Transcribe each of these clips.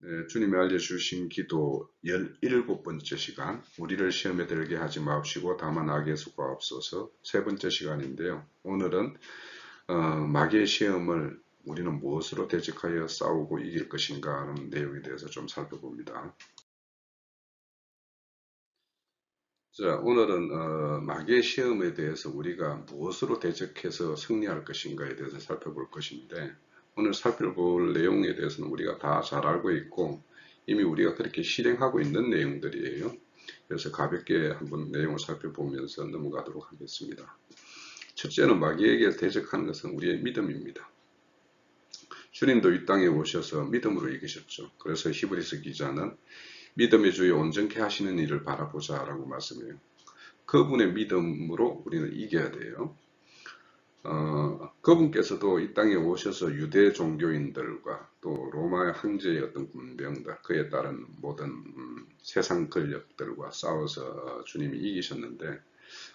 네, 주님이 알려주신 기도 17번째 시간, 우리를 시험에 들게 하지 마옵시고 다만 악에서 구하옵소서. 세 번째 시간인데요. 오늘은 마귀의 시험을 우리는 무엇으로 대적하여 싸우고 이길 것인가 하는 내용에 대해서 좀 살펴봅니다. 자, 오늘은 마귀의 시험에 대해서 우리가 무엇으로 대적해서 승리할 것인가에 대해서 살펴볼 것인데, 오늘 살펴볼 내용에 대해서는 우리가 다 잘 알고 있고 이미 우리가 그렇게 실행하고 있는 내용들이에요. 그래서 가볍게 한번 내용을 살펴보면서 넘어가도록 하겠습니다. 첫째는 마귀에게 대적하는 것은 우리의 믿음입니다. 주님도 이 땅에 오셔서 믿음으로 이기셨죠. 그래서 히브리서 기자는 믿음의 주에 온전케 하시는 일을 바라보자 라고 말씀해요. 그분의 믿음으로 우리는 이겨야 돼요. 그분께서도 이 땅에 오셔서 유대 종교인들과 또 로마 황제의 어떤 군병들, 그에 따른 모든 세상 권력들과 싸워서 주님이 이기셨는데,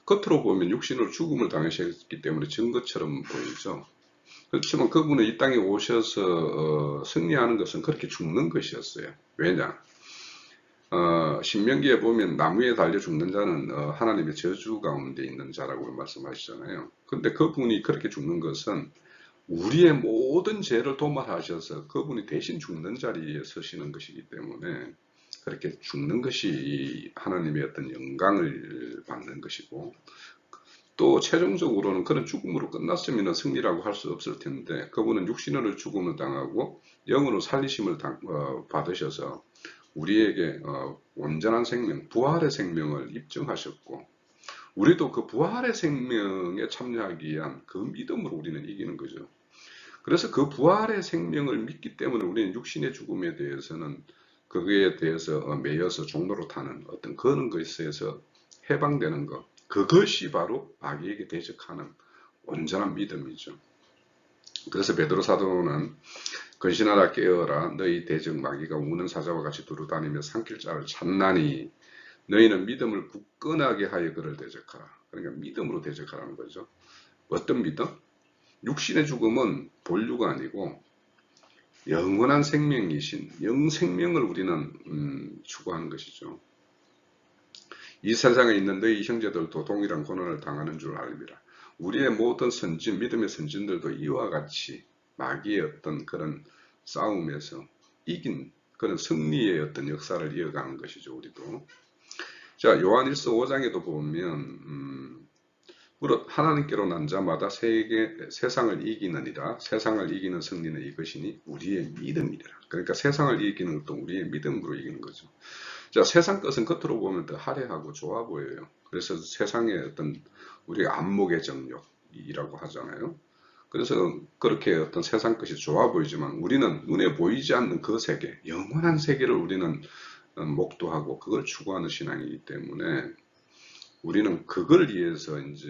겉으로 보면 육신으로 죽음을 당하셨기 때문에 진 것처럼 보이죠. 그렇지만 그분은 이 땅에 오셔서 승리하는 것은 그렇게 죽는 것이었어요. 왜냐? 신명기에 보면 나무에 달려 죽는 자는 하나님의 저주 가운데 있는 자라고 말씀하시잖아요. 근데 그분이 그렇게 죽는 것은 우리의 모든 죄를 도말하셔서 그분이 대신 죽는 자리에 서시는 것이기 때문에 그렇게 죽는 것이 하나님의 어떤 영광을 받는 것이고, 또 최종적으로는 그런 죽음으로 끝났으면 승리라고 할 수 없을 텐데 그분은 육신으로 죽음을 당하고 영으로 살리심을 받으셔서 우리에게 온전한 생명, 부활의 생명을 입증하셨고, 우리도 그 부활의 생명에 참여하기 위한 그 믿음으로 우리는 이기는 거죠. 그래서 그 부활의 생명을 믿기 때문에 우리는 육신의 죽음에 대해서는 그거에 대해서 매여서 종로로 타는 어떤 그런 것에서 해방되는 것, 그것이 바로 마귀에게 대적하는 온전한 믿음이죠. 그래서 베드로 사도는 근신하라 깨어라 너희 대적 마귀가 우는 사자와 같이 두루다니며 삼킬 자를 찾나니 너희는 믿음을 굳건하게 하여 그를 대적하라. 그러니까 믿음으로 대적하라는 거죠. 어떤 믿음? 육신의 죽음은 본류가 아니고 영원한 생명이신 영생명을 우리는 추구하는 것이죠. 이 세상에 있는 너희 형제들도 동일한 고난을 당하는 줄 알미라. 우리의 모든 선진, 믿음의 선진들도 이와 같이 마귀의 어떤 그런 싸움에서 이긴 그런 승리의 어떤 역사를 이어가는 것이죠, 우리도. 자, 요한일서 5장에도 보면, 무릇 하나님께로 난 자마다 세상을 이기느니라. 세상을 이기는 승리는 이것이니 우리의 믿음이라. 그러니까 세상을 이기는 것도 우리의 믿음으로 이기는 거죠. 자, 세상 것은 겉으로 보면 더 화려하고 좋아 보여요. 그래서 세상의 어떤 우리가 안목의 정욕이라고 하잖아요. 그래서 그렇게 어떤 세상 것이 좋아 보이지만 우리는 눈에 보이지 않는 그 세계, 영원한 세계를 우리는 목도하고 그걸 추구하는 신앙이기 때문에 우리는 그걸 위해서 이제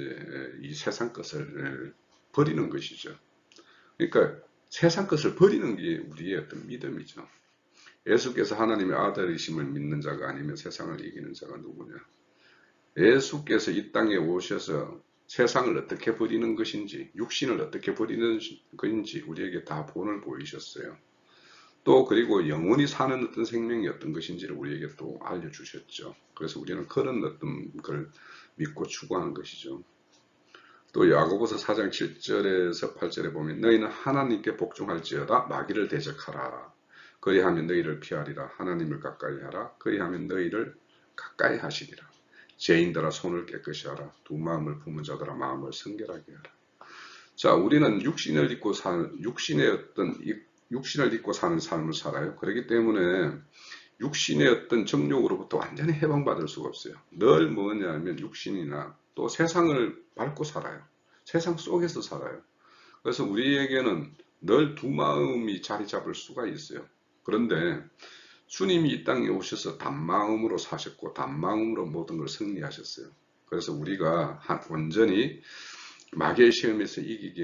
이 세상 것을 버리는 것이죠. 그러니까 세상 것을 버리는 게 우리의 어떤 믿음이죠. 예수께서 하나님의 아들이심을 믿는 자가 아니면 세상을 이기는 자가 누구냐? 예수께서 이 땅에 오셔서 세상을 어떻게 버리는 것인지, 육신을 어떻게 버리는 것인지 우리에게 다 본을 보이셨어요. 또 그리고 영원히 사는 어떤 생명이 어떤 것인지를 우리에게 또 알려주셨죠. 그래서 우리는 그런 어떤 걸 믿고 추구하는 것이죠. 또 야고보서 4장 7절에서 8절에 보면 너희는 하나님께 복종할지어다 마귀를 대적하라. 그리하면 너희를 피하리라. 하나님을 가까이 하라. 그리하면 너희를 가까이 하시리라. 죄인들아 손을 깨끗이 하라. 두 마음을 품은 자들아 마음을 성결하게 하라. 자, 우리는 육신을 입고 사는 육신을 입고 사는 삶을 살아요. 그렇기 때문에 육신의 어떤 정욕으로부터 완전히 해방받을 수가 없어요. 늘 뭐냐면 육신이나 또 세상을 밟고 살아요. 세상 속에서 살아요. 그래서 우리에게는 늘 두 마음이 자리 잡을 수가 있어요. 그런데 주님이 이 땅에 오셔서 단마음으로 사셨고 단마음으로 모든 걸 승리하셨어요. 그래서 우리가 완전히 마귀의 시험에서 이기기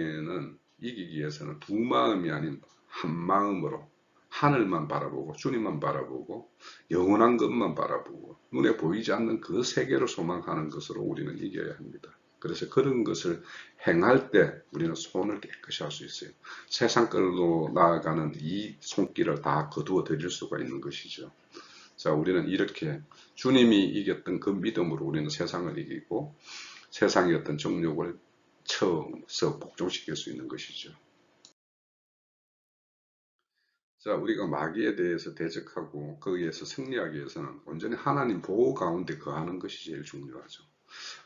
위해서는 두 마음이 아닌 한 마음으로 하늘만 바라보고 주님만 바라보고 영원한 것만 바라보고 눈에 보이지 않는 그 세계를 소망하는 것으로 우리는 이겨야 합니다. 그래서 그런 것을 행할 때 우리는 손을 깨끗이 할 수 있어요. 세상 걸로 나아가는 이 손길을 다 거두어 드릴 수가 있는 것이죠. 자, 우리는 이렇게 주님이 이겼던 그 믿음으로 우리는 세상을 이기고 세상의 어떤 정욕을 처음서 복종시킬 수 있는 것이죠. 자, 우리가 마귀에 대해서 대적하고 거기에서 승리하기 위해서는 온전히 하나님 보호 가운데 거하는 것이 제일 중요하죠.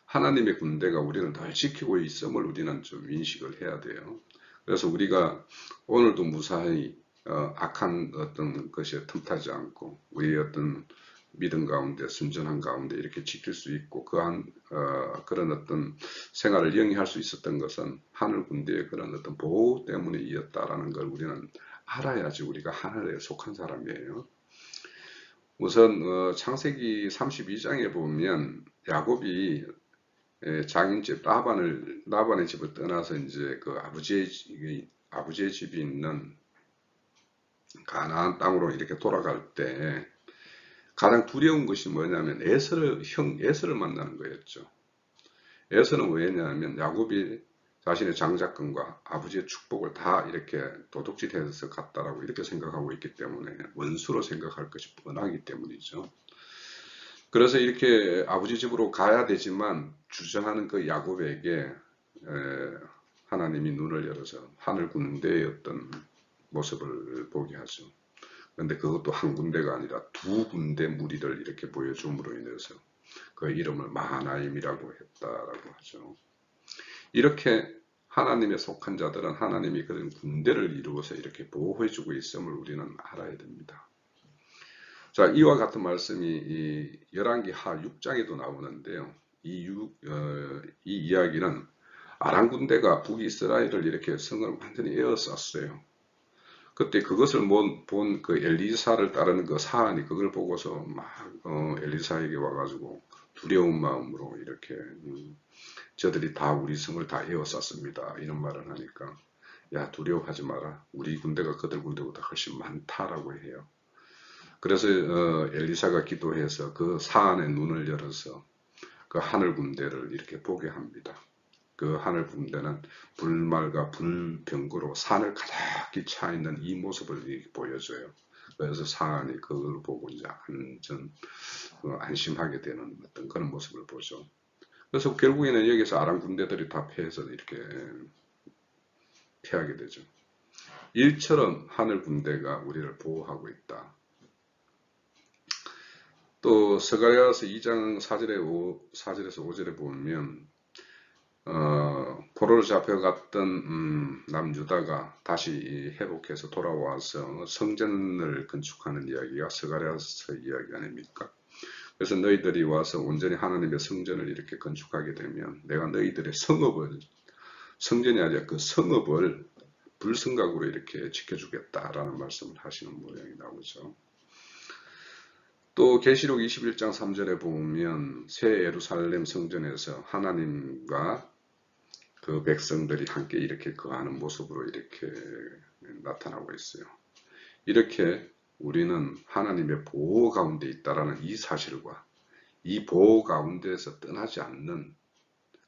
하나님의 군대가 우리를 늘 지키고 있음을 우리는 좀 인식을 해야 돼요. 그래서 우리가 오늘도 무사히 악한 어떤 것에 틈타지 않고 우리의 어떤 믿음 가운데 순전한 가운데 이렇게 지킬 수 있고 그런 어떤 생활을 영위할 수 있었던 것은 하늘 군대의 그런 어떤 보호 때문에 이었다라는 걸 우리는 알아야지 우리가 하늘에 속한 사람이에요. 우선 창세기 32장에 보면 야곱이 장인집 라반의 집을 떠나서 이제 그 아버지의 집이 있는 가나안 땅으로 이렇게 돌아갈 때 가장 두려운 것이 뭐냐면 형 에서를 만나는 거였죠. 에서는 왜냐하면 야곱이 자신의 장자권과 아버지의 축복을 다 이렇게 도둑질해서 갔다라고 이렇게 생각하고 있기 때문에 원수로 생각할 것이 뻔하기 때문이죠. 그래서 이렇게 아버지 집으로 가야 되지만 주저하는 그 야곱에게 하나님이 눈을 열어서 하늘 군대의 어떤 모습을 보게 하죠. 그런데 그것도 한 군데가 아니라 두 군데 무리를 이렇게 보여줌으로 인해서 그 이름을 마하나임이라고 했다라고 하죠. 이렇게 하나님의 속한 자들은 하나님이 그런 군대를 이루어서 이렇게 보호해주고 있음을 우리는 알아야 됩니다. 자, 이와 같은 말씀이 열왕기 하 6장에도 나오는데요. 이 이야기는 아람 군대가 북이스라엘을 이렇게 성을 완전히 에워쌌어요. 그때 그것을 본 그 엘리사를 따르는 그 사안이 그걸 보고서 막 엘리사에게 와가지고 두려운 마음으로 이렇게 저들이 다 우리 성을 다 에워쌌습니다. 이런 말을 하니까 야, 두려워하지 마라. 우리 군대가 그들 군대보다 훨씬 많다라고 해요. 그래서 엘리사가 기도해서 그 사안의 눈을 열어서 그 하늘 군대를 이렇게 보게 합니다. 그 하늘 군대는 불말과 불병거로 산을 가득히 차 있는 이 모습을 보여줘요. 그래서 사안이 그걸 보고 이제 안심하게 되는 어떤 그런 모습을 보죠. 그래서 결국에는 여기서 아람 군대들이 다 패해서 이렇게 패하게 되죠. 일처럼 하늘 군대가 우리를 보호하고 있다. 또 스가랴서 2장 4절에서 5절에 보면 포로로 잡혀갔던 남유다가 다시 회복해서 돌아와서 성전을 건축하는 이야기가 스가랴서 이야기 아닙니까? 그래서 너희들이 와서 온전히 하나님의 성전을 이렇게 건축하게 되면 내가 너희들의 성전이 아니라 그 성읍을 불성각으로 이렇게 지켜주겠다라는 말씀을 하시는 모양이 나오죠. 또 계시록 21장 3절에 보면 새 예루살렘 성전에서 하나님과 그 백성들이 함께 이렇게 거하는 모습으로 이렇게 나타나고 있어요. 이렇게 우리는 하나님의 보호 가운데 있다라는 이 사실과 이 보호 가운데에서 떠나지 않는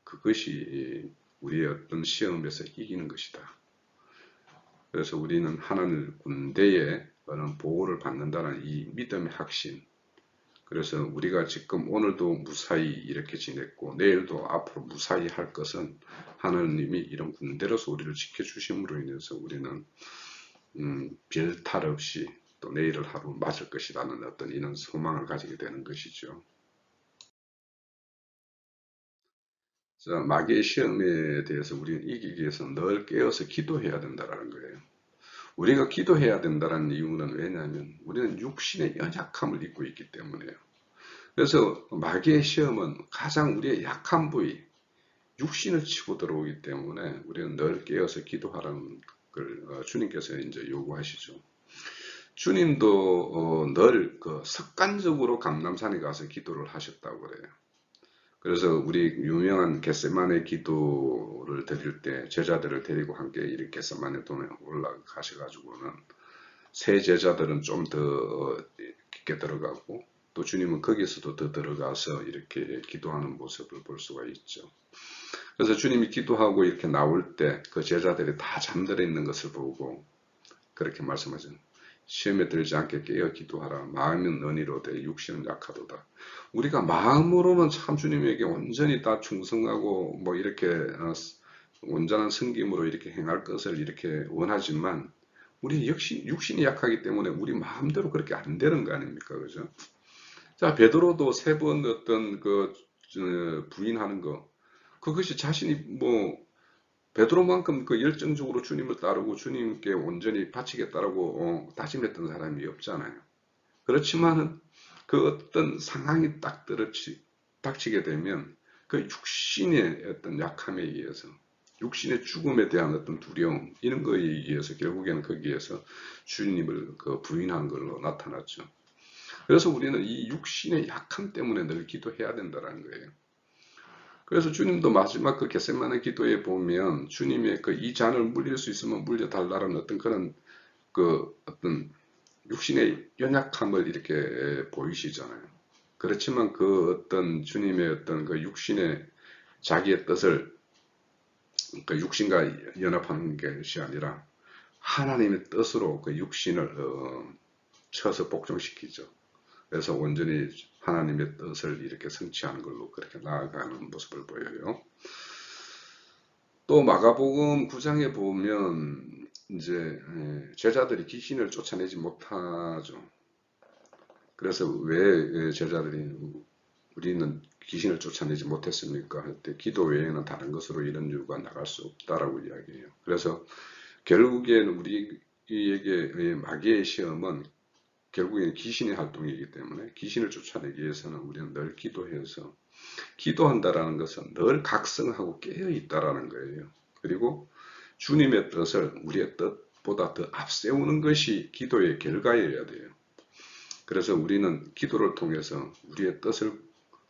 그것이 우리의 어떤 시험에서 이기는 것이다. 그래서 우리는 하나님 군대의 어떤 보호를 받는다는 이 믿음의 확신. 그래서 우리가 지금 오늘도 무사히 이렇게 지냈고 내일도 앞으로 무사히 할 것은 하나님이 이런 군대로서 우리를 지켜주심으로 인해서 우리는 별 탈 없이 또 내일을 하루 맞을 것이라는 어떤 이런 소망을 가지게 되는 것이죠. 자, 마귀의 시험에 대해서 우리는 이기기 위해서 늘 깨어서 기도해야 된다는 거예요. 우리가 기도해야 된다는 이유는 왜냐하면 우리는 육신의 연약함을 입고 있기 때문에요. 그래서 마귀의 시험은 가장 우리의 약한 부위, 육신을 치고 들어오기 때문에 우리는 늘 깨어서 기도하라는 걸 주님께서 이제 요구하시죠. 주님도 늘 그 습관적으로 감람산에 가서 기도를 하셨다고 그래요. 그래서 우리 유명한 겟세마네 기도를 드릴 때 제자들을 데리고 함께 이렇게 겟세마네 동에 올라가셔가지고는 새 제자들은 좀 더 깊게 들어가고 또 주님은 거기서도 더 들어가서 이렇게 기도하는 모습을 볼 수가 있죠. 그래서 주님이 기도하고 이렇게 나올 때 그 제자들이 다 잠들어 있는 것을 보고 그렇게 말씀하죠. 시험에 들지 않게 깨어 기도하라. 마음은 언의로되 육신은 약하도다. 우리가 마음으로는 참 주님에게 온전히 다 충성하고 뭐 이렇게 온전한 섬김으로 이렇게 행할 것을 이렇게 원하지만 우리 역시 육신이 약하기 때문에 우리 마음대로 그렇게 안 되는 거 아닙니까? 그죠? 자, 베드로도 세 번 어떤 부인하는 거 그것이 자신이 뭐 베드로만큼 그 열정적으로 주님을 따르고 주님께 온전히 바치겠다라고 다짐했던 사람이 없잖아요. 그렇지만은 그 어떤 상황이 딱 닥치게 되면 그 육신의 어떤 약함에 의해서 육신의 죽음에 대한 어떤 두려움 이런 거에 의해서 결국에는 거기에서 주님을 그 부인한 걸로 나타났죠. 그래서 우리는 이 육신의 약함 때문에 늘 기도해야 된다는 거예요. 그래서 주님도 마지막 그 겟세마네 기도에 보면 주님의 그 이 잔을 물릴 수 있으면 물려달라는 어떤 그런 그 어떤 육신의 연약함을 이렇게 보이시잖아요. 그렇지만 그 어떤 주님의 어떤 그 육신의 자기의 뜻을 그 육신과 연합하는 것이 아니라 하나님의 뜻으로 그 육신을 쳐서 복종시키죠. 그래서 온전히 하나님의 뜻을 이렇게 성취하는 걸로 그렇게 나아가는 모습을 보여요. 또 마가복음 9장에 보면 이제 제자들이 귀신을 쫓아내지 못하죠. 그래서 왜 제자들이 우리는 귀신을 쫓아내지 못했습니까? 할 때 기도 외에는 다른 것으로 이런 이유가 나갈 수 없다라고 이야기해요. 그래서 결국엔 우리에게 마귀의 시험은 결국엔 귀신의 활동이기 때문에 귀신을 쫓아내기 위해서는 우리는 늘 기도해서 기도한다라는 것은 늘 각성하고 깨어 있다라는 거예요. 그리고 주님의 뜻을 우리의 뜻보다 더 앞세우는 것이 기도의 결과여야 돼요. 그래서 우리는 기도를 통해서 우리의 뜻을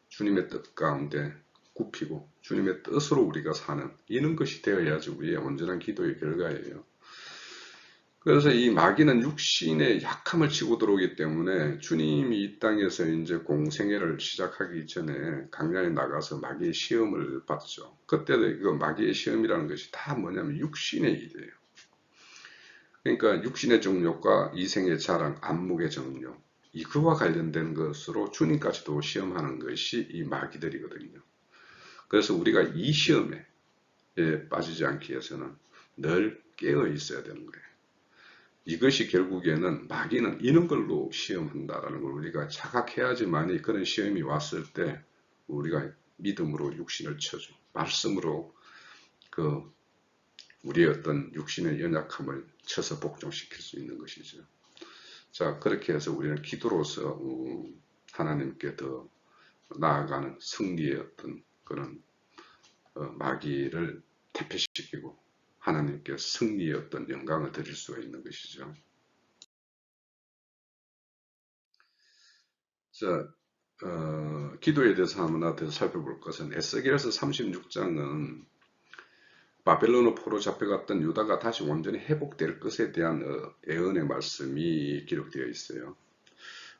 주님의 뜻 가운데 굽히고 주님의 뜻으로 우리가 사는 이런 것이 되어야지 우리의 온전한 기도의 결과예요. 그래서 이 마귀는 육신의 약함을 치고 들어오기 때문에 주님이 이 땅에서 이제 공생애를 시작하기 전에 강단에 나가서 마귀의 시험을 받죠. 그때도 이거 마귀의 시험이라는 것이 다 뭐냐면 육신의 일이에요. 그러니까 육신의 정욕과 이생의 자랑, 안목의 정욕 이거와 관련된 것으로 주님까지도 시험하는 것이 이 마귀들이거든요. 그래서 우리가 이 시험에 빠지지 않기 위해서는 늘 깨어 있어야 되는 거예요. 이것이 결국에는 마귀는 이런 걸로 시험한다라는 걸 우리가 자각해야지만이 그런 시험이 왔을 때 우리가 믿음으로 육신을 쳐줘. 말씀으로 그 우리의 어떤 육신의 연약함을 쳐서 복종시킬 수 있는 것이죠. 자, 그렇게 해서 우리는 기도로서 하나님께 더 나아가는 승리의 어떤 그런 마귀를 대표시키고 하나님께 승리의 어떤 영광을 드릴 수가 있는 것이죠. 자, 기도에 대해서 하나 더 살펴볼 것은 에스겔서 36장은 바벨론의 포로 잡혀갔던 유다가 다시 완전히 회복될 것에 대한 예언의 말씀이 기록되어 있어요.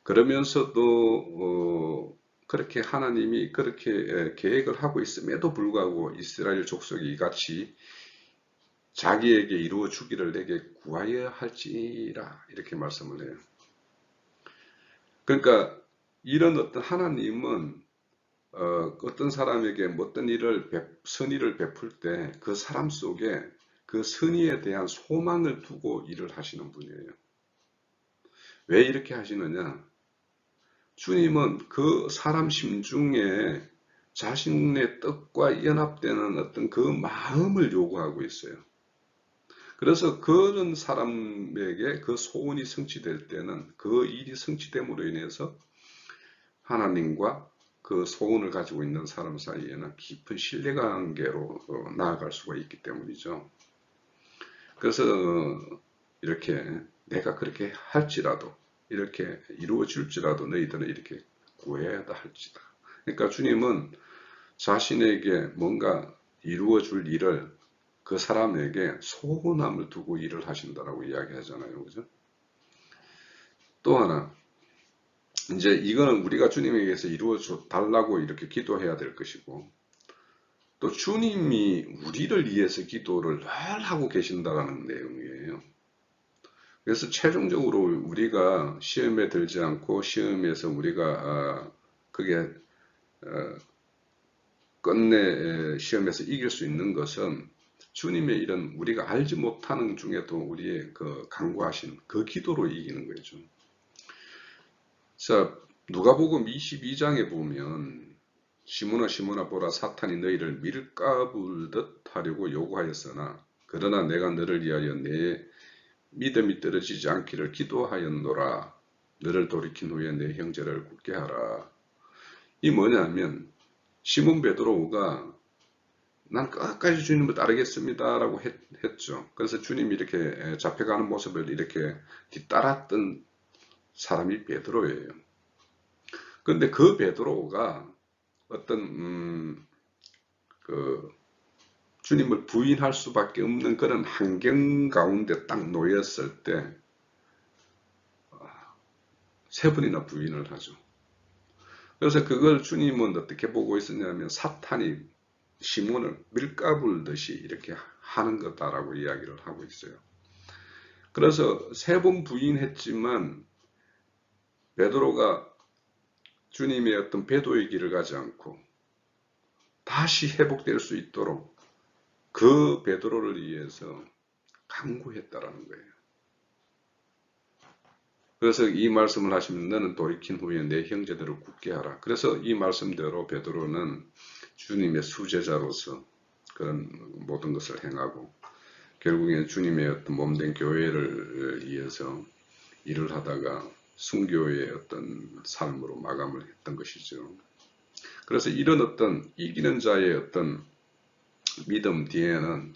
그러면서도 그렇게 하나님이 그렇게 계획을 하고 있음에도 불구하고 이스라엘 족속이 이같이 자기에게 이루어 주기를 내게 구하여야 할지라 이렇게 말씀을 해요. 그러니까 이런 어떤 하나님은 어떤 사람에게 어떤 선의를 베풀 때 그 사람 속에 그 선의에 대한 소망을 두고 일을 하시는 분이에요. 왜 이렇게 하시느냐? 주님은 그 사람 심중에 자신의 뜻과 연합되는 어떤 그 마음을 요구하고 있어요. 그래서 그런 사람에게 그 소원이 성취될 때는 그 일이 성취됨으로 인해서 하나님과 그 소원을 가지고 있는 사람 사이에는 깊은 신뢰관계로 나아갈 수가 있기 때문이죠. 그래서 이렇게 내가 그렇게 할지라도 이렇게 이루어질지라도 너희들은 이렇게 구해야 할지다. 그러니까 주님은 자신에게 뭔가 이루어질 일을 그 사람에게 소원함을 두고 일을 하신다라고 이야기하잖아요. 그죠? 또 하나 이제 이거는 우리가 주님에게서 이루어져 달라고 이렇게 기도해야 될 것이고 또 주님이 우리를 위해서 기도를 늘 하고 계신다는 내용이에요. 그래서 최종적으로 우리가 시험에 들지 않고 시험에서 우리가 그게 끝내 시험에서 이길 수 있는 것은 주님의 이런 우리가 알지 못하는 중에도 우리의 그 간구하신 그 기도로 이기는 거죠. 자, 누가복음 22장에 보면 시몬아 시몬아 보라 사탄이 너희를 밀가부르듯 하려고 요구하였으나 그러나 내가 너를 위하여 내 믿음이 떨어지지 않기를 기도하였노라. 너를 돌이킨 후에 내 형제를 굳게 하라. 이 뭐냐면 시몬 베드로가 난 끝까지 주님을 따르겠습니다 라고 했죠. 그래서 주님이 이렇게 잡혀가는 모습을 이렇게 뒤따랐던 사람이 베드로예요. 그런데 그 베드로가 어떤 그 주님을 부인할 수밖에 없는 그런 환경 가운데 딱 놓였을 때 세 번이나 부인을 하죠. 그래서 그걸 주님은 어떻게 보고 있었냐면 사탄이 시몬을 밀가불듯이 이렇게 하는 거다라고 이야기를 하고 있어요. 그래서 세 번 부인했지만 베드로가 주님의 어떤 배도의 길을 가지 않고 다시 회복될 수 있도록 그 베드로를 위해서 간구했다라는 거예요. 그래서 이 말씀을 하시면 너는 돌이킨 후에 내 형제들을 굳게 하라. 그래서 이 말씀대로 베드로는 주님의 수제자로서 그런 모든 것을 행하고 결국에 주님의 어떤 몸된 교회를 위해서 일을 하다가 순교의 어떤 삶으로 마감을 했던 것이죠. 그래서 이런 어떤 이기는 자의 어떤 믿음 뒤에는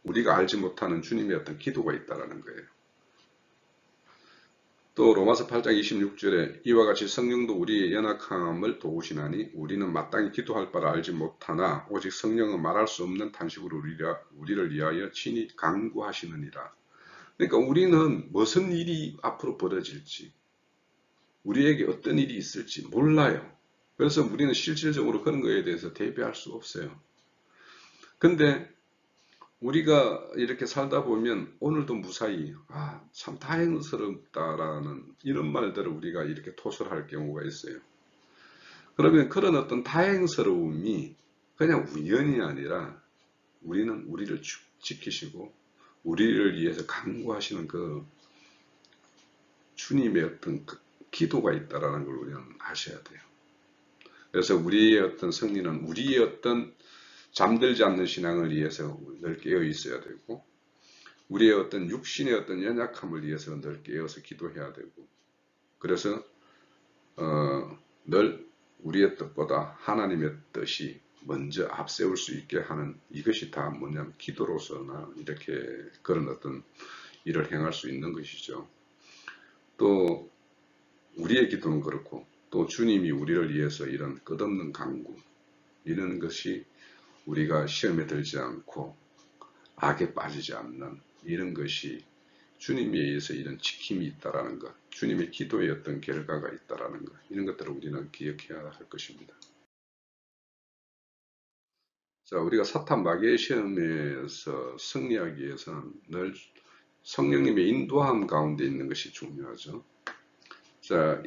우리가 알지 못하는 주님의 어떤 기도가 있다라는 거예요. 또 로마서 8장 26절에 이와 같이 성령도 우리의 연약함을 도우시나니 우리는 마땅히 기도할 바를 알지 못하나 오직 성령은 말할 수 없는 탄식으로 우리를 위하여 친히 간구하시느니라. 그러니까 우리는 무슨 일이 앞으로 벌어질지 우리에게 어떤 일이 있을지 몰라요. 그래서 우리는 실질적으로 그런 거에 대해서 대비할 수 없어요. 근데 우리가 이렇게 살다 보면 오늘도 무사히 참 다행스럽다라는 이런 말들을 우리가 이렇게 토설할 경우가 있어요. 그러면 그런 어떤 다행스러움이 그냥 우연이 아니라 우리는 우리를 지키시고 우리를 위해서 간구하시는 그 주님의 어떤 그 기도가 있다라는 걸 우리는 아셔야 돼요. 그래서 우리의 어떤 승리는 우리의 어떤 잠들지 않는 신앙을 위해서 늘 깨어 있어야 되고 우리의 어떤 육신의 어떤 연약함을 위해서 늘 깨어서 기도해야 되고 그래서 늘 우리의 뜻보다 하나님의 뜻이 먼저 앞세울 수 있게 하는 이것이 다 뭐냐면 기도로서나 이렇게 그런 어떤 일을 행할 수 있는 것이죠. 또 우리의 기도는 그렇고 또 주님이 우리를 위해서 이런 끝없는 간구 이런 것이 우리가 시험에 들지 않고 악에 빠지지 않는 이런 것이 주님에 의해서 이런 지킴이 있다라는 것, 주님의 기도의 어떤 결과가 있다라는 것, 이런 것들을 우리는 기억해야 할 것입니다. 자, 우리가 사탄 마귀의 시험에서 승리하기 위해서는 늘 성령님의 인도함 가운데 있는 것이 중요하죠. 자,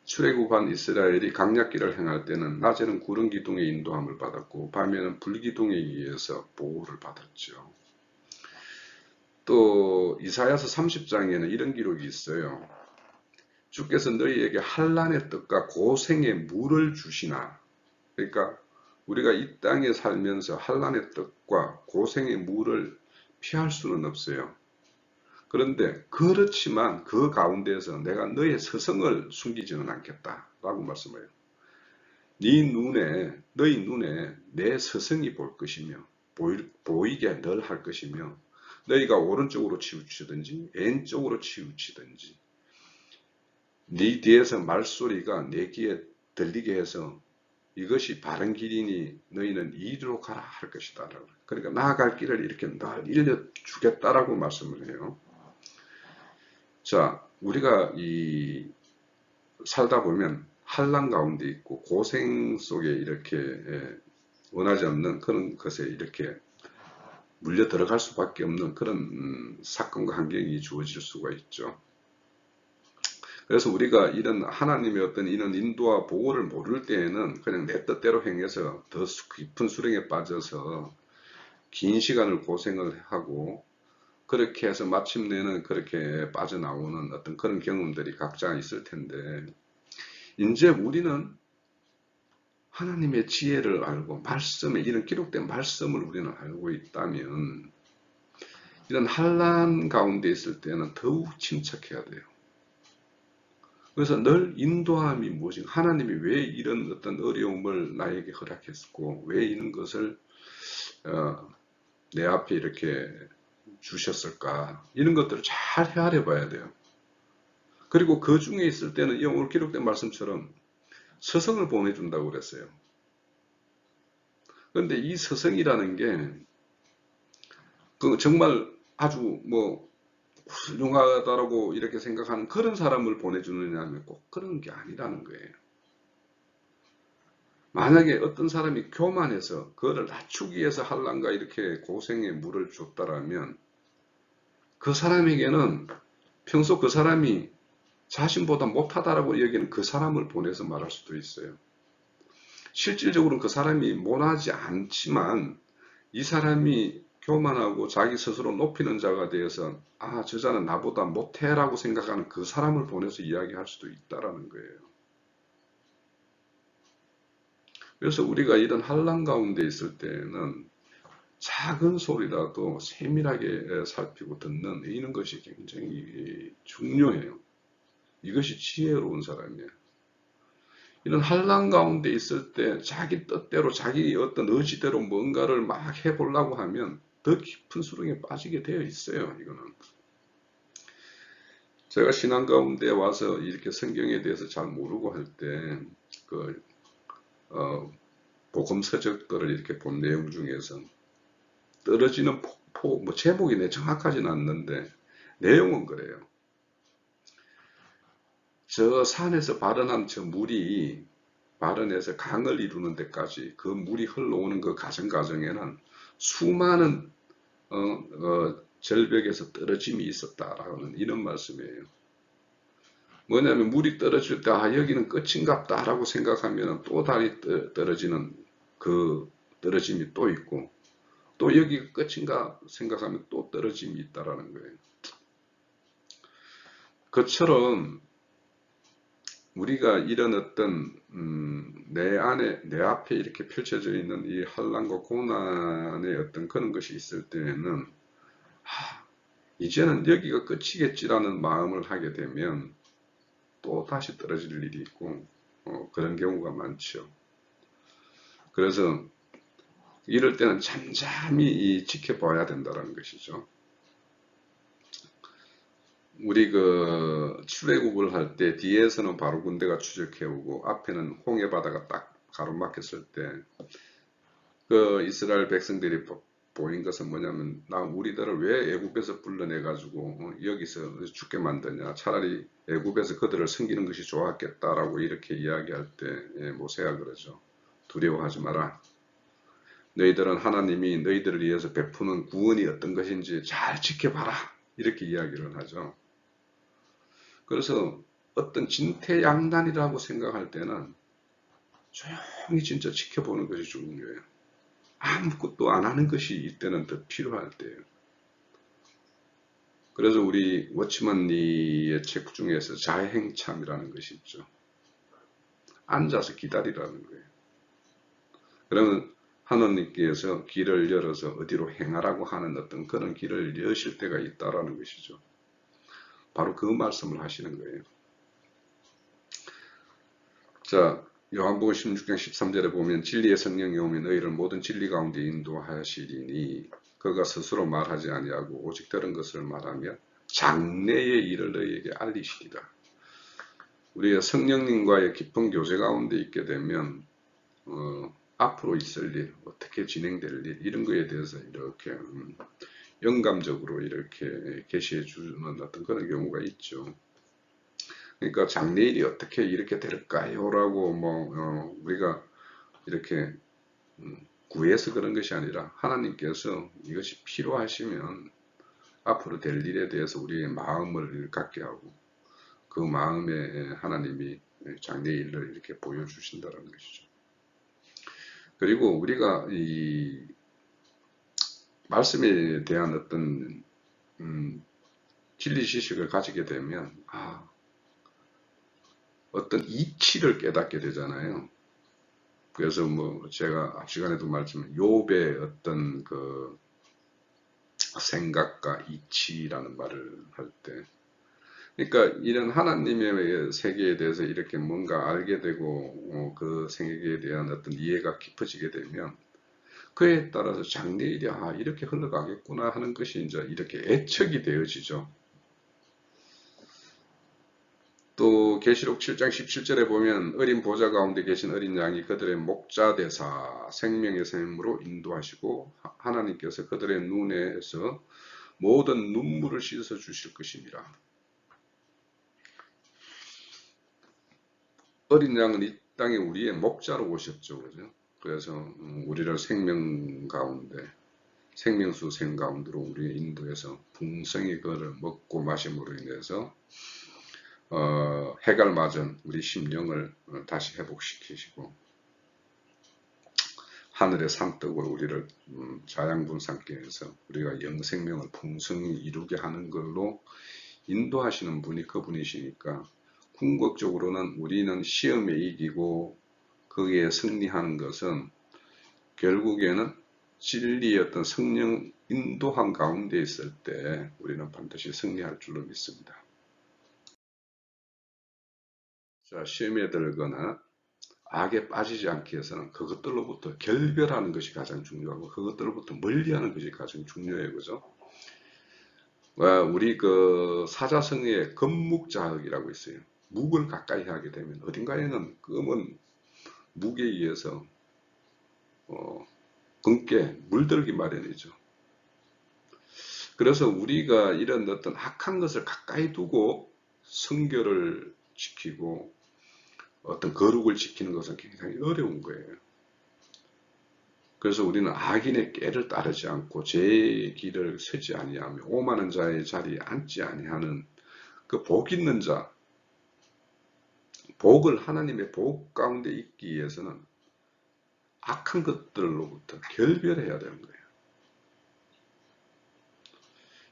출애굽한 이스라엘이 강약길을 행할 때는 낮에는 구름 기둥의 인도함을 받았고 밤에는 불 기둥에 의해서 보호를 받았죠. 또 이사야서 30장에는 이런 기록이 있어요. 주께서 너희에게 환난의 떡과 고생의 물을 주시나. 그러니까 우리가 이 땅에 살면서 환난의 떡과 고생의 물을 피할 수는 없어요. 그런데 그렇지만 그 가운데에서 내가 너의 서성을 숨기지는 않겠다라고 말씀해요. 너희 눈에 내 서성이 볼 것이며 보이게 늘 할 것이며 너희가 오른쪽으로 치우치든지 왼쪽으로 치우치든지 네 뒤에서 말소리가 내 귀에 들리게 해서 이것이 바른 길이니 너희는 이리로 가라 할 것이다. 그러니까 나아갈 길을 이렇게 늘 일러주겠다라고 말씀을 해요. 자, 우리가 살다 보면 환난 가운데 있고 고생 속에 이렇게 원하지 않는 그런 것에 이렇게 물려 들어갈 수밖에 없는 그런 사건과 환경이 주어질 수가 있죠. 그래서 우리가 이런 하나님의 어떤 이런 인도와 보호를 모를 때에는 그냥 내 뜻대로 행해서 더 깊은 수렁에 빠져서 긴 시간을 고생을 하고 그렇게 해서 마침내는 그렇게 빠져나오는 어떤 그런 경험들이 각자 있을 텐데, 이제 우리는 하나님의 지혜를 알고 말씀에 이런 기록된 말씀을 우리는 알고 있다면 이런 환난 가운데 있을 때는 더욱 침착해야 돼요. 그래서 늘 인도함이 무엇인가, 하나님이 왜 이런 어떤 어려움을 나에게 허락했고 왜 이런 것을 내 앞에 이렇게 주셨을까, 이런 것들을 잘 헤아려 봐야 돼요. 그리고 그 중에 있을 때는 오늘 기록된 말씀처럼 서성을 보내준다고 그랬어요. 그런데 이 서성이라는 게 정말 아주 뭐 훌륭하다라고 이렇게 생각하는 그런 사람을 보내주느냐 하면 꼭 그런 게 아니라는 거예요. 만약에 어떤 사람이 교만해서 그거를 낮추기 위해서 환난과 이렇게 고생의 물을 줬다라면 그 사람에게는 평소 그 사람이 자신보다 못하다라고 여기는 그 사람을 보내서 말할 수도 있어요. 실질적으로 그 사람이 못하지 않지만 이 사람이 교만하고 자기 스스로 높이는 자가 되어서 저 자는 나보다 못해라고 생각하는 그 사람을 보내서 이야기할 수도 있다라는 거예요. 그래서 우리가 이런 환난 가운데 있을 때는 작은 소리라도 세밀하게 살피고 듣는 이런 것이 굉장히 중요해요. 이것이 지혜로운 사람이에요. 이런 환난 가운데 있을 때 자기 뜻대로 자기 어떤 의지대로 뭔가를 막 해보려고 하면 더 깊은 수렁에 빠지게 되어 있어요. 이거는 제가 신앙 가운데 와서 이렇게 성경에 대해서 잘 모르고 할 때 복음 서적들을 이렇게 본 내용 중에서 떨어지는 폭포, 뭐 제목이 정확하지는 않는데 내용은 그래요. 저 산에서 발원한 저 물이 발원해서 강을 이루는 데까지 그 물이 흘러오는 그 과정에는 수많은 절벽에서 떨어짐이 있었다라는 이런 말씀이에요. 뭐냐면 물이 떨어질 때 여기는 끝인갑다 라고 생각하면 또 다리 떨어지는 그 떨어짐이 또 있고 또 여기가 끝인가 생각하면 또 떨어짐이 있다라는 거예요. 그처럼 우리가 이런 어떤 내 앞에 이렇게 펼쳐져 있는 이 환난과 고난의 어떤 그런 것이 있을 때에는 이제는 여기가 끝이겠지라는 마음을 하게 되면 또 다시 떨어질 일이 있고 그런 경우가 많죠. 그래서 이럴 때는 잠잠히 지켜봐야 된다는 것이죠. 우리 출애굽을 할 때 뒤에서는 바로 군대가 추적해오고 앞에는 홍해 바다가 딱 가로막혔을 때 이스라엘 백성들이 보인 것은 뭐냐면 우리들을 왜 애굽에서 불러내가지고 여기서 죽게 만드냐, 차라리 애굽에서 그들을 섬기는 것이 좋았겠다라고 이렇게 이야기할 때 모세가 그러죠. 두려워하지 마라. 너희들은 하나님이 너희들을 위해서 베푸는 구원이 어떤 것인지 잘 지켜봐라. 이렇게 이야기를 하죠. 그래서 어떤 진퇴양난이라고 생각할 때는 조용히 진짜 지켜보는 것이 중요해요. 아무것도 안 하는 것이 이때는 더 필요할 때예요. 그래서 우리 워치먼 리의 책 중에서 자행참이라는 것이 있죠. 앉아서 기다리라는 거예요. 그러면 하나님께서 길을 열어서 어디로 행하라고 하는 어떤 그런 길을 여실 때가 있다라는 것이죠. 바로 그 말씀을 하시는 거예요. 자, 요한복음 16장 13절에 보면 진리의 성령이 오면 너희를 모든 진리 가운데 인도하시리니 그가 스스로 말하지 아니하고 오직 들은 것을 말하며 장래의 일을 너희에게 알리시리라. 우리가 성령님과의 깊은 교제 가운데 있게 되면 앞으로 있을 일, 어떻게 진행될 일, 이런 거에 대해서 이렇게 영감적으로 이렇게 계시해 주는 어떤 그런 경우가 있죠. 그러니까 장래일이 어떻게 이렇게 될까요? 라고 우리가 이렇게 구해서 그런 것이 아니라 하나님께서 이것이 필요하시면 앞으로 될 일에 대해서 우리의 마음을 갖게 하고 그 마음에 하나님이 장래 일을 이렇게 보여주신다는 것이죠. 그리고 우리가 이 말씀에 대한 어떤 진리 지식을 가지게 되면 어떤 이치를 깨닫게 되잖아요. 그래서 뭐 제가 앞 시간에도 말했지만 욥의 어떤 그 생각과 이치라는 말을 할 때, 그러니까 이런 하나님의 세계에 대해서 이렇게 뭔가 알게 되고 그 세계에 대한 어떤 이해가 깊어지게 되면 그에 따라서 장래일이 이렇게 흘러가겠구나 하는 것이 이제 이렇게 애척이 되어지죠. 또 계시록 7장 17절에 보면 어린 보좌 가운데 계신 어린 양이 그들의 목자 되사 생명의 샘으로 인도하시고 하나님께서 그들의 눈에서 모든 눈물을 씻어 주실 것입니다. 어린 양은 이 땅에 우리의 목자로 오셨죠. 그죠? 그래서 우리를 생명 가운데 생명수 샘 가운데로 우리의 인도해서 풍성히 그를 먹고 마심으로 인해서 해갈 맞은 우리 심령을 다시 회복시키시고 하늘의 산떡으로 우리를 자양분상케 해서 우리가 영생명을 풍성히 이루게 하는 걸로 인도하시는 분이 그분이시니까 궁극적으로는 우리는 시험에 이기고 거기에 승리하는 것은 결국에는 진리의 어떤 성령 인도한 가운데 있을 때 우리는 반드시 승리할 줄로 믿습니다. 자, 시험에 들거나 악에 빠지지 않기 위해서는 그것들로부터 결별하는 것이 가장 중요하고 그것들로부터 멀리하는 것이 가장 중요해요. 그죠? 우리 그 사자성어에 겁묵자흑이라고 있어요. 묵을 가까이 하게 되면 어딘가에는 검은 묵에 의해서 검게 물들기 마련이죠. 그래서 우리가 이런 어떤 악한 것을 가까이 두고 성결을 지키고 어떤 거룩을 지키는 것은 굉장히 어려운 거예요. 그래서 우리는 악인의 꾀를 따르지 않고 제 길을 서지 아니하며 오만한 자의 자리에 앉지 아니하는 그 복 있는 자, 복을 하나님의 복 가운데 있기 위해서는 악한 것들로부터 결별해야 되는 거예요.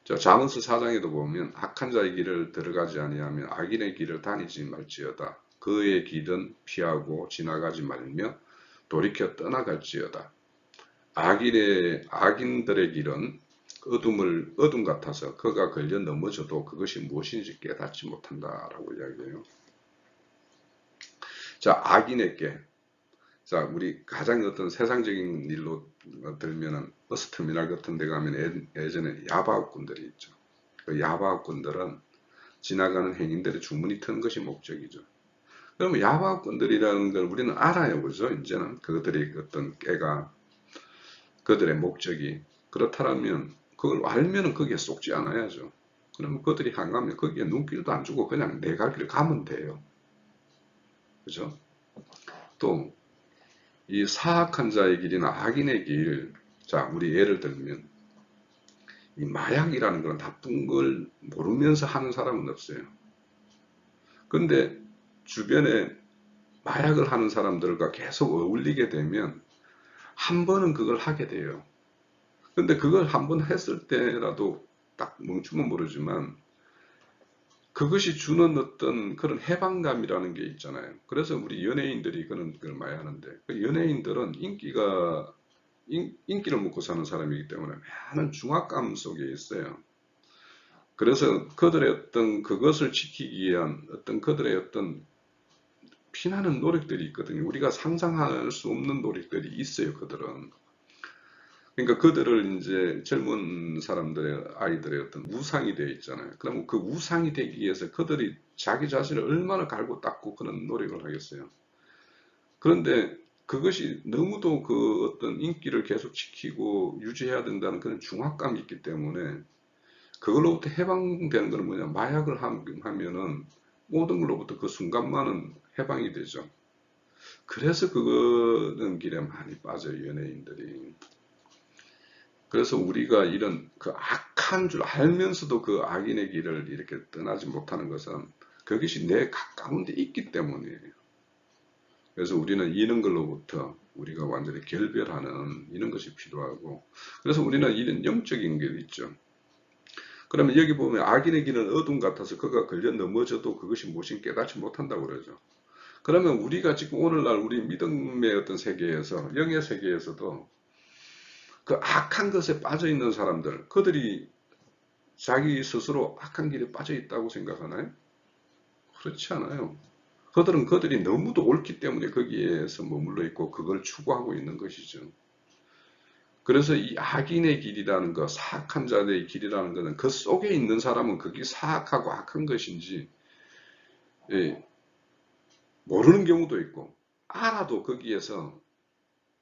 자, 잠언서 4장에도 보면 악한 자의 길을 들어가지 아니하며 악인의 길을 다니지 말지어다. 그의 길은 피하고 지나가지 말며 돌이켜 떠나갈지어다. 악인들의 길은 어둠 같아서 그가 걸려 넘어져도 그것이 무엇인지 깨닫지 못한다라고 이야기해요. 자, 악인의 길. 자, 우리 가장 어떤 세상적인 일로 들면은 버스터미널 같은 데 가면 예전에 야바업꾼들이 있죠. 그 야바업꾼들은 지나가는 행인들의 주문이 트는 것이 목적이죠. 그러면 야바업꾼들이라는 걸 우리는 알아요. 그죠? 이제는 그들의 어떤 깨가 그들의 목적이 그렇다면 그걸 알면은 거기에 속지 않아야죠. 그러면 그들이 한가하면 거기에 눈길도 안 주고 그냥 내 갈 길을 가면 돼요. 그죠? 또 이 사악한 자의 길이나 악인의 길, 자, 우리 예를 들면 이 마약이라는 그런 나쁜 걸 모르면서 하는 사람은 없어요. 근데 주변에 마약을 하는 사람들과 계속 어울리게 되면 한 번은 그걸 하게 돼요. 근데 그걸 한 번 했을 때라도 딱 멈추면 모르지만 그것이 주는 어떤 그런 해방감이라는 게 있잖아요. 그래서 우리 연예인들이 그런 걸 많이 하는데 그 연예인들은 인기를 먹고 사는 사람이기 때문에 많은 중압감 속에 있어요. 그래서 그들의 어떤 그것을 지키기 위한 어떤 그들의 어떤 피나는 노력들이 있거든요. 우리가 상상할 수 없는 노력들이 있어요, 그들은. 그러니까 그들을 이제 젊은 사람들의 아이들의 어떤 우상이 되어 있잖아요. 그러면 그 우상이 되기 위해서 그들이 자기 자신을 얼마나 갈고 닦고 그런 노력을 하겠어요. 그런데 그것이 너무도 그 어떤 인기를 계속 지키고 유지해야 된다는 그런 중압감이 있기 때문에 그걸로부터 해방되는 것은 뭐냐? 마약을 하면은 모든 걸로부터 그 순간만은 해방이 되죠. 그래서 그거는 길에 많이 빠져요, 연예인들이. 그래서 우리가 이런 그 악한 줄 알면서도 그 악인의 길을 이렇게 떠나지 못하는 것은 그것이 내 가까운 데 있기 때문이에요. 그래서 우리는 이런 걸로부터 우리가 완전히 결별하는 이런 것이 필요하고, 그래서 우리는 이런 영적인 게 있죠. 그러면 여기 보면 악인의 길은 어둠 같아서 그가 걸려 넘어져도 그것이 무엇인 깨닫지 못한다고 그러죠. 그러면 우리가 지금 오늘날 우리 믿음의 어떤 세계에서, 영의 세계에서도 그 악한 것에 빠져 있는 사람들, 그들이 자기 스스로 악한 길에 빠져 있다고 생각하나요? 그렇지 않아요. 그들은 그들이 너무도 옳기 때문에 거기에서 머물러 있고 그걸 추구하고 있는 것이죠. 그래서 이 악인의 길이라는 것, 사악한 자들의 길이라는 것은 그 속에 있는 사람은 그게 사악하고 악한 것인지 예, 모르는 경우도 있고, 알아도 거기에서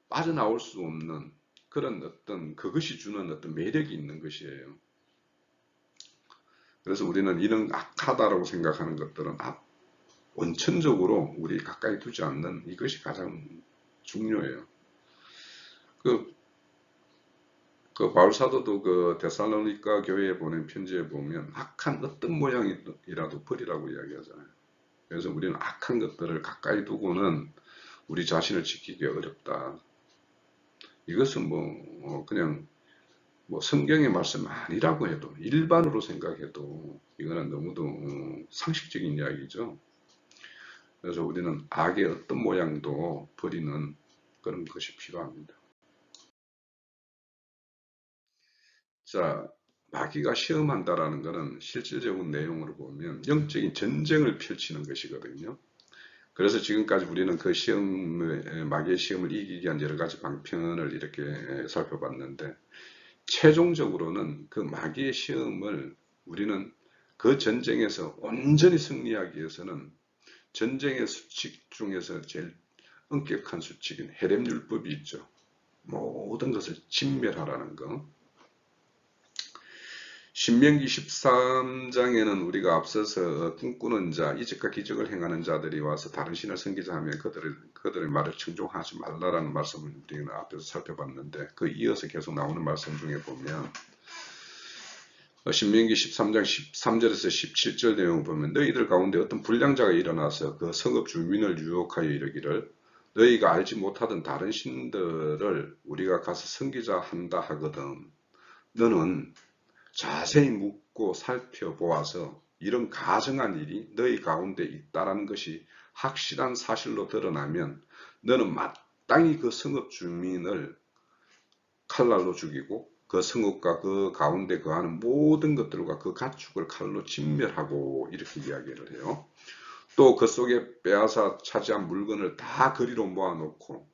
빠져나올 수 없는 그런 어떤 그것이 주는 어떤 매력이 있는 것이에요. 그래서 우리는 이런 악하다라고 생각하는 것들은 원천적으로 우리 가까이 두지 않는 이것이 가장 중요해요. 그, 그 바울 사도도 그 데살로니가 교회에 보낸 편지에 보면 악한 어떤 모양이라도 버리라고 이야기하잖아요. 그래서 우리는 악한 것들을 가까이 두고는 우리 자신을 지키기 어렵다. 이것은 그냥 뭐 성경의 말씀 아니라고 해도 일반으로 생각해도 이거는 너무도 상식적인 이야기죠. 그래서 우리는 악의 어떤 모양도 버리는 그런 것이 필요합니다. 자, 마귀가 시험한다라는 것은 실질적인 내용으로 보면 영적인 전쟁을 펼치는 것이거든요. 그래서 지금까지 우리는 그 시험을, 마귀의 시험을 이기기 위한 여러 가지 방편을 이렇게 살펴봤는데, 최종적으로는 그 마귀의 시험을 우리는 그 전쟁에서 온전히 승리하기 위해서는 전쟁의 수칙 중에서 제일 엄격한 수칙인 헤렘 율법이 있죠. 모든 것을 진멸하라는 거. 신명기 13장에는 우리가 앞서서 꿈꾸는 자, 이적과 기적을 행하는 자들이 와서 다른 신을 섬기자 하면 그들의 말을 청종하지 말라라는 말씀을 우리는 앞에서 살펴봤는데, 그 이어서 계속 나오는 말씀 중에 보면 신명기 13장 13절에서 17절 내용을 보면 너희들 가운데 어떤 불량자가 일어나서 그 성읍 주민을 유혹하여 이르기를 너희가 알지 못하던 다른 신들을 우리가 가서 섬기자 한다 하거든. 너는 자세히 묻고 살펴보아서 이런 가증한 일이 너희 가운데 있다라는 것이 확실한 사실로 드러나면 너는 마땅히 그 성읍 주민을 칼날로 죽이고 그 성읍과 그 가운데 거하는 모든 것들과 그 가축을 칼로 진멸하고 이렇게 이야기를 해요. 또 그 속에 빼앗아 차지한 물건을 다 그리로 모아놓고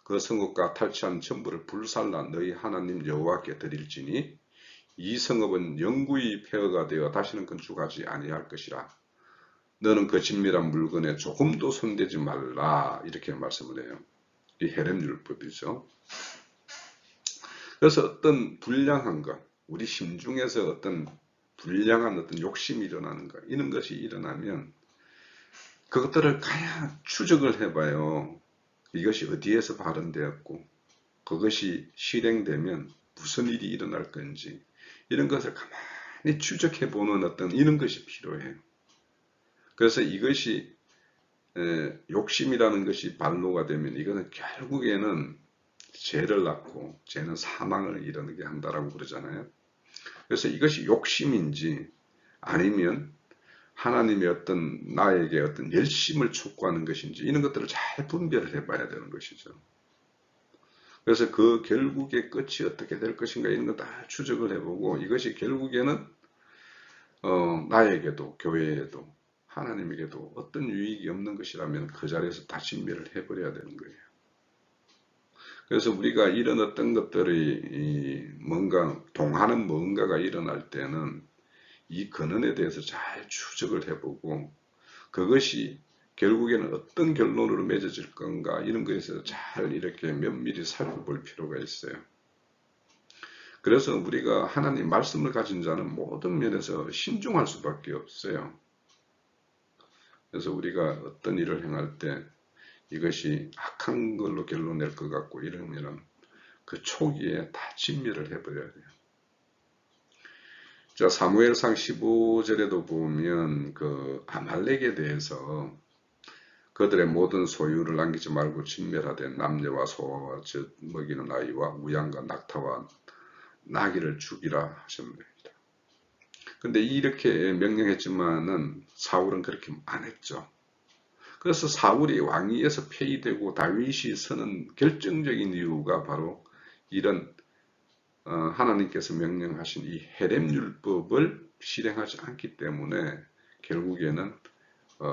그 성읍과 탈취한 전부를 불살라 너희 하나님 여호와께 드릴지니 이 성읍은 영구히 폐허가 되어 다시는 건축하지 아니할 것이라. 너는 그 진밀한 물건에 조금도 손대지 말라. 이렇게 말씀을 해요. 이 헤렘 율법이죠. 그래서 어떤 불량한 것, 우리 심중에서 어떤 불량한 어떤 욕심이 일어나는 것, 이런 것이 일어나면 그것들을 그냥 추적을 해봐요. 이것이 어디에서 발현되었고 그것이 실행되면 무슨 일이 일어날 건지 이런 것을 가만히 추적해보는 어떤 이런 것이 필요해요. 그래서 이것이 욕심이라는 것이 발로가 되면 이것은 결국에는 죄를 낳고 죄는 사망을 이르게 한다라고 그러잖아요. 그래서 이것이 욕심인지 아니면 하나님의 어떤 나에게 어떤 열심을 촉구하는 것인지 이런 것들을 잘 분별을 해봐야 되는 것이죠. 그래서 그 결국의 끝이 어떻게 될 것인가 이런 거 다 추적을 해보고 이것이 결국에는 나에게도 교회에도 하나님에게도 어떤 유익이 없는 것이라면 그 자리에서 다 진멸을 해버려야 되는 거예요. 그래서 우리가 이런 어떤 것들이 뭔가 동하는 뭔가가 일어날 때는 이 근원에 대해서 잘 추적을 해보고 그것이 결국에는 어떤 결론으로 맺어질 건가 이런 것에서 잘 이렇게 면밀히 살펴볼 필요가 있어요. 그래서 우리가 하나님 말씀을 가진 자는 모든 면에서 신중할 수밖에 없어요. 그래서 우리가 어떤 일을 행할 때 이것이 악한 걸로 결론 낼 것 같고 이러면은 그 초기에 다 진멸을 해버려야 돼요. 자, 사무엘상 15절에도 보면 그 아말렉에 대해서 그들의 모든 소유를 남기지 말고 진멸하되 남녀와 소와 젖 먹이는 아이와 우양과 낙타와 나귀를 죽이라 하셨습니다. 근데 이렇게 명령했지만은 사울은 그렇게 안 했죠. 그래서 사울이 왕위에서 폐위되고 다윗이 서는 결정적인 이유가 바로 이런 하나님께서 명령하신 이 헤렘 율법을 실행하지 않기 때문에 결국에는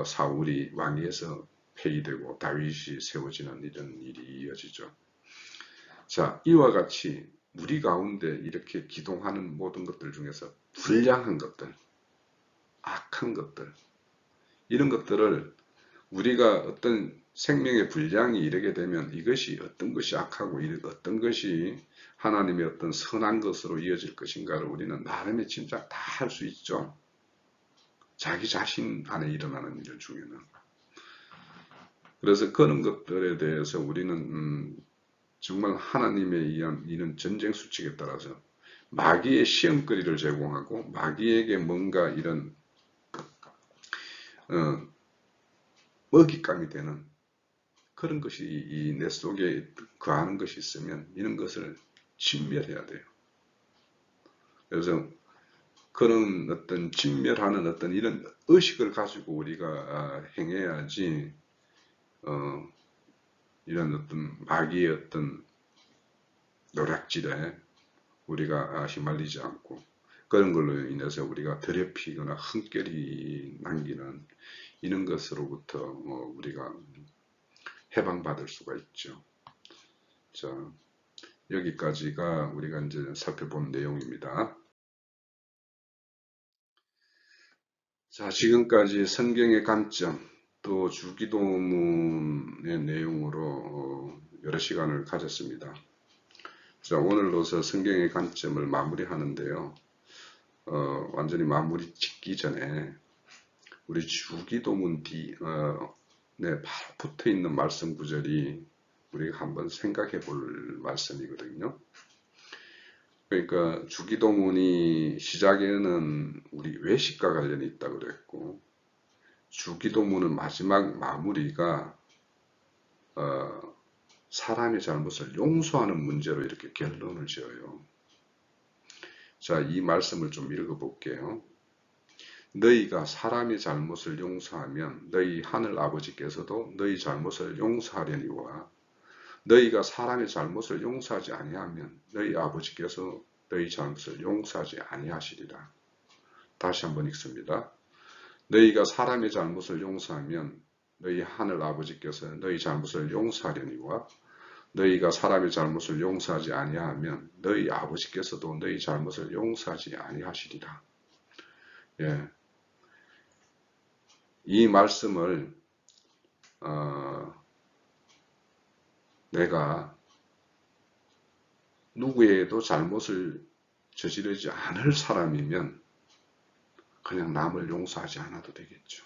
사울이 왕위에서 폐위되고 다윗이 세워지는 이런 일이 이어지죠. 자, 이와 같이 우리 가운데 이렇게 기동하는 모든 것들 중에서 불량한 것들, 악한 것들, 이런 것들을 우리가 어떤 생명의 분량이 이르게 되면 이것이 어떤 것이 악하고 어떤 것이 하나님의 어떤 선한 것으로 이어질 것인가를 우리는 나름의 짐작 다 할 수 있죠. 자기 자신 안에 일어나는 일 중에는. 그래서 그런 것들에 대해서 우리는 정말 하나님에 의한 이런 전쟁 수칙에 따라서 마귀의 시험거리를 제공하고 마귀에게 뭔가 이런 먹잇감이 되는 그런 것이 내 속에 거하는 것이 있으면 이런 것을 진멸해야 돼요. 그래서 그런 어떤 진멸하는 어떤 이런 의식을 가지고 우리가 행해야지 이런 어떤 마귀의 어떤 노략질에 우리가 휘말리지 않고 그런 걸로 인해서 우리가 더럽히거나 흠결이 남기는 이런 것으로부터 우리가 해방받을 수가 있죠. 자, 여기까지가 우리가 이제 살펴본 내용입니다. 자, 지금까지 성경의 관점, 또 주기도문의 내용으로 여러 시간을 가졌습니다. 자, 오늘로서 성경의 관점을 마무리하는데요. 완전히 마무리 짓기 전에 우리 주기도문 바로 붙어 있는 말씀 구절이 우리가 한번 생각해 볼 말씀이거든요. 그러니까 주기도문이 시작에는 우리 외식과 관련이 있다고 그랬고 주기도문은 마지막 마무리가 사람의 잘못을 용서하는 문제로 이렇게 결론을 지어요. 자, 이 말씀을 좀 읽어볼게요. 너희가 사람의 잘못을 용서하면 너희 하늘 아버지께서도 너희 잘못을 용서하려니와 너희가 사람의 잘못을 용서하지 아니하면 너희 아버지께서 너희 잘못을 용서하지 아니하시리라. 다시 한번 읽습니다. 너희가 사람의 잘못을 용서하면 너희 하늘 아버지께서 너희 잘못을 용서하려니와 너희가 사람의 잘못을 용서하지 아니하면 너희 아버지께서도 너희 잘못을 용서하지 아니하시리라. 예. 이 말씀을 내가 누구에도 잘못을 저지르지 않을 사람이면 그냥 남을 용서하지 않아도 되겠죠.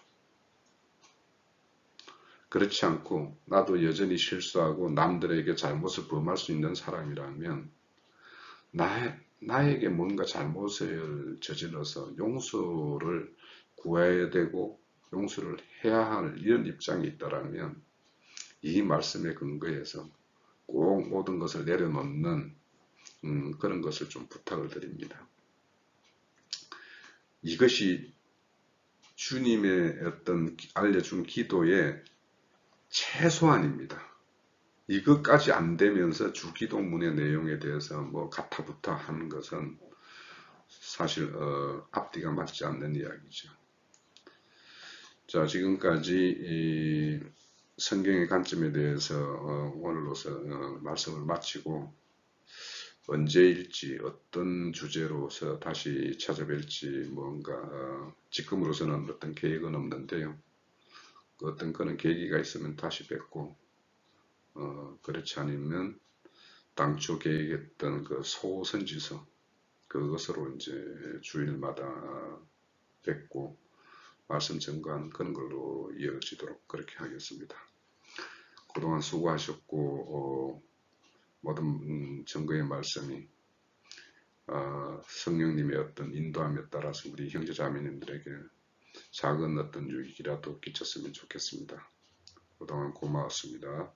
그렇지 않고 나도 여전히 실수하고 남들에게 잘못을 범할 수 있는 사람이라면 나에게 뭔가 잘못을 저질러서 용서를 구해야 되고 용서를 해야 할 이런 입장이 있다면 이 말씀에 근거해서 꼭 모든 것을 내려놓는 그런 것을 좀 부탁을 드립니다. 이것이 주님의 어떤 알려준 기도의 최소한입니다. 이것까지 안 되면서 주기도문의 내용에 대해서 뭐 가타부타 하는 것은 사실 앞뒤가 맞지 않는 이야기죠. 자, 지금까지 성경의 관점에 대해서 오늘로서 말씀을 마치고 언제일지 어떤 주제로서 다시 찾아뵐지 뭔가 지금으로서는 어떤 계획은 없는데요. 어떤 그런 계기가 있으면 다시 뵙고 그렇지 않으면 당초 계획했던 그 소선지서 그것으로 이제 주일마다 뵙고 말씀 전가하는 그런 걸로 이어지도록 그렇게 하겠습니다. 그동안 수고하셨고 모든 증거의 말씀이 성령님의 어떤 인도함에 따라서 우리 형제자매님들에게 작은 어떤 유익이라도 끼쳤으면 좋겠습니다. 그동안 고마웠습니다.